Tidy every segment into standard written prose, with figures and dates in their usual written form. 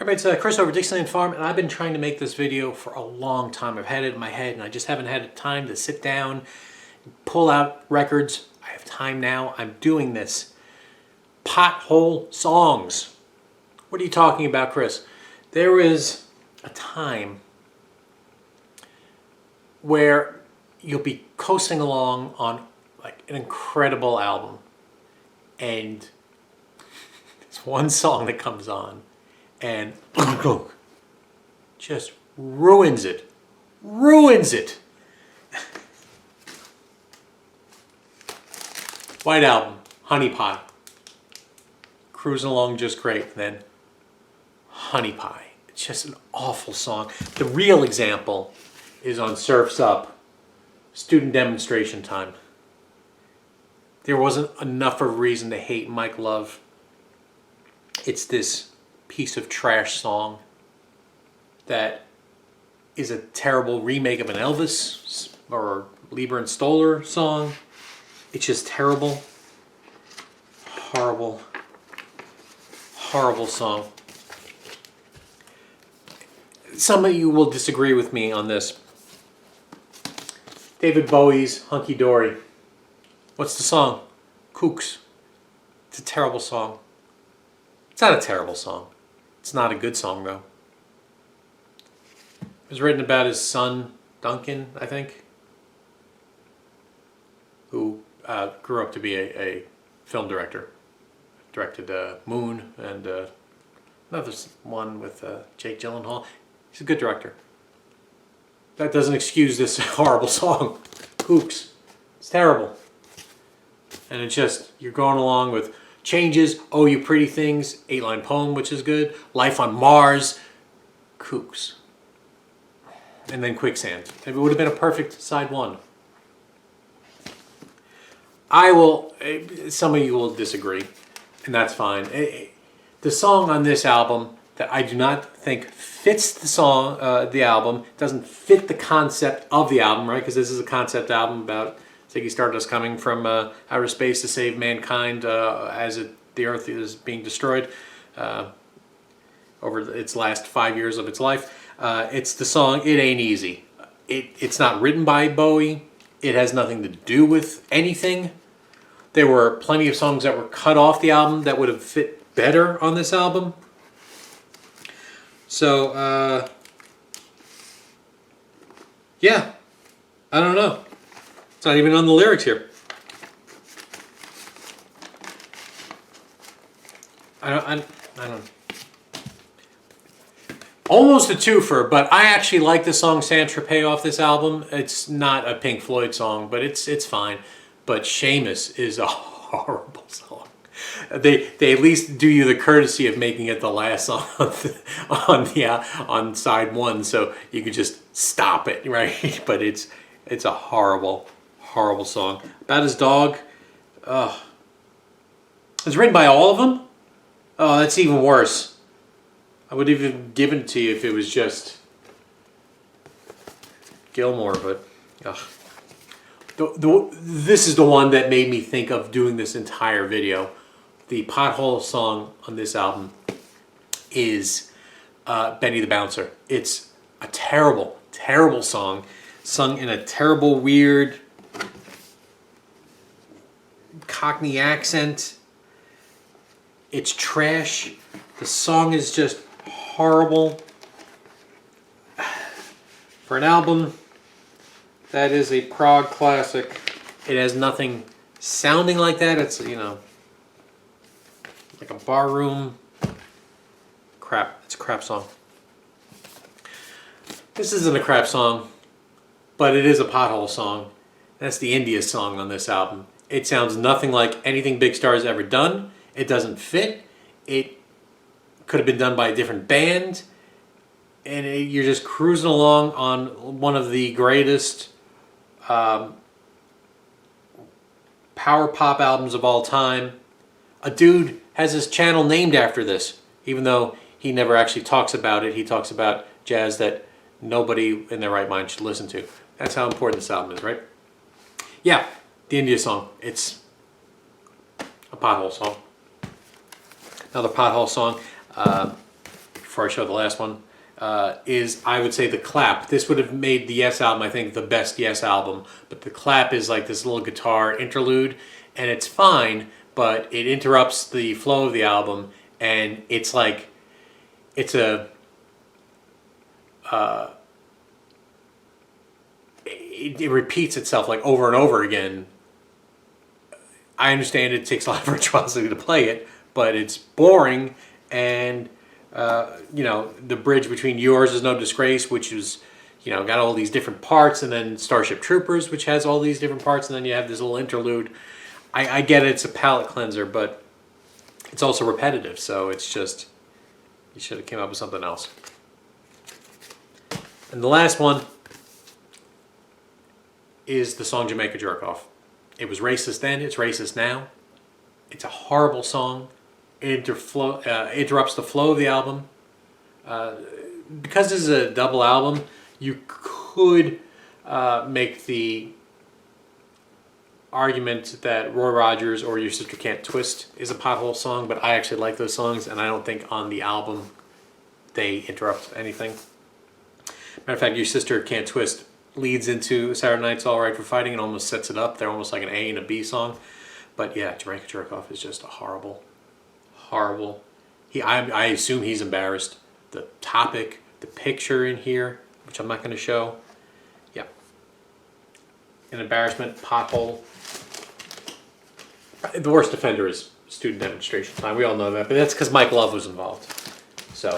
Everybody, it's Chris over at Dixieland Farm, and I've been trying to make this video for a long time. I've had it in my head, and I just haven't had time to sit down, pull out records. I have time now. I'm doing this. Pothole songs. What are you talking about, Chris? There was a time where you'll be coasting along on like an incredible album, and there's one song that comes on and just ruins it. White Album, Honey Pie. Cruising along just great. Then Honey Pie. It's just an awful song. The real example is on Surf's Up, Student Demonstration Time. There wasn't enough of a reason to hate Mike Love. It's this piece of trash song that is a terrible remake of an Elvis or Lieber and Stoller song. It's just terrible. Horrible song. Some of you will disagree with me on this. David Bowie's Hunky Dory. What's the song? Kooks. It's a terrible song. It's not a terrible song. It's not a good song, though. It was written about his son, Duncan, I think, who grew up to be a film director. Directed Moon and another one with Jake Gyllenhaal. He's a good director. That doesn't excuse this horrible song, Kooks. It's terrible. And it's just, you're going along with Changes, Oh You Pretty Things, 8-line poem, which is good, Life on Mars, Kooks. And then Quicksand. It would have been a perfect side one. Some of you will disagree, and that's fine. The song on this album that I do not think fits the album, doesn't fit the concept of the album, right? Because this is a concept album about Ziggy Stardust coming from outer space to save mankind as the Earth is being destroyed over its last 5 years of its life. It's the song It Ain't Easy. It's not written by Bowie. It has nothing to do with anything. There were plenty of songs that were cut off the album that would have fit better on this album. So, yeah, I don't know. It's not even on the lyrics here. I don't. Almost a twofer, but I actually like the song Saint-Tropez off this album. It's not a Pink Floyd song, but it's fine. But Seamus is a horrible song. They at least do you the courtesy of making it the last song on side one, so you could just stop it, right? But it's a horrible song about his dog. It's written by all of them. Oh, that's even worse. I would have even given it to you if it was just Gilmore, but this is the one that made me think of doing this entire video. The Pothole song on this album is Benny the Bouncer. It's a terrible song, sung in a terrible, weird Cockney accent. It's trash. The song is just horrible. For an album that is a prog classic, it has nothing sounding like that. It's, like a barroom crap. It's a crap song. This isn't a crap song, but it is a Pothole song. That's the India song on this album. It sounds nothing like anything Big Star has ever done. It doesn't fit. It could have been done by a different band. And you're just cruising along on one of the greatest power pop albums of all time. A dude has his channel named after this, even though he never actually talks about it. He talks about jazz that nobody in their right mind should listen to. That's how important this album is, right? Yeah, the India song. It's a Pothole song. Another Pothole song. before I show the last one, is I would say the clap. This would have made the Yes album, I think, the best Yes album. But the clap is like this little guitar interlude, and it's fine, but it interrupts the flow of the album, and it's like, it's a, it repeats itself like over and over again. I understand it takes a lot of virtuosity to play it, but it's boring. And the bridge between Yours Is No Disgrace, which is, got all these different parts, and then Starship Troopers, which has all these different parts, and then you have this little interlude. I get it, it's a palate cleanser, but it's also repetitive, so it's just, you should have came up with something else. And the last one is the song Jamaica Jerk Off. It was racist then, it's racist now. It's a horrible song. It interrupts the flow of the album. Because this is a double album, you could make the argument that Roy Rogers or Your Sister Can't Twist is a Pothole song, but I actually like those songs, and I don't think on the album they interrupt anything. Matter of fact, Your Sister Can't Twist leads into Saturday Night's All Right for Fighting and almost sets it up. They're almost like an A and a B song. But yeah, Jamaica Jerk Off is just a horrible. I assume he's embarrassed. The topic, the picture in here, which I'm not going to show. Yeah. An embarrassment, Pothole. The worst offender is student demonstration time. We all know that, but that's because Mike Love was involved. So,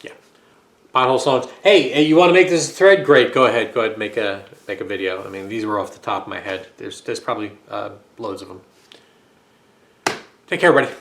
yeah. Pothole songs. Hey, you want to make this a thread? Great, go ahead. Go ahead and make a video. I mean, these were off the top of my head. There's probably loads of them. Take care, everybody.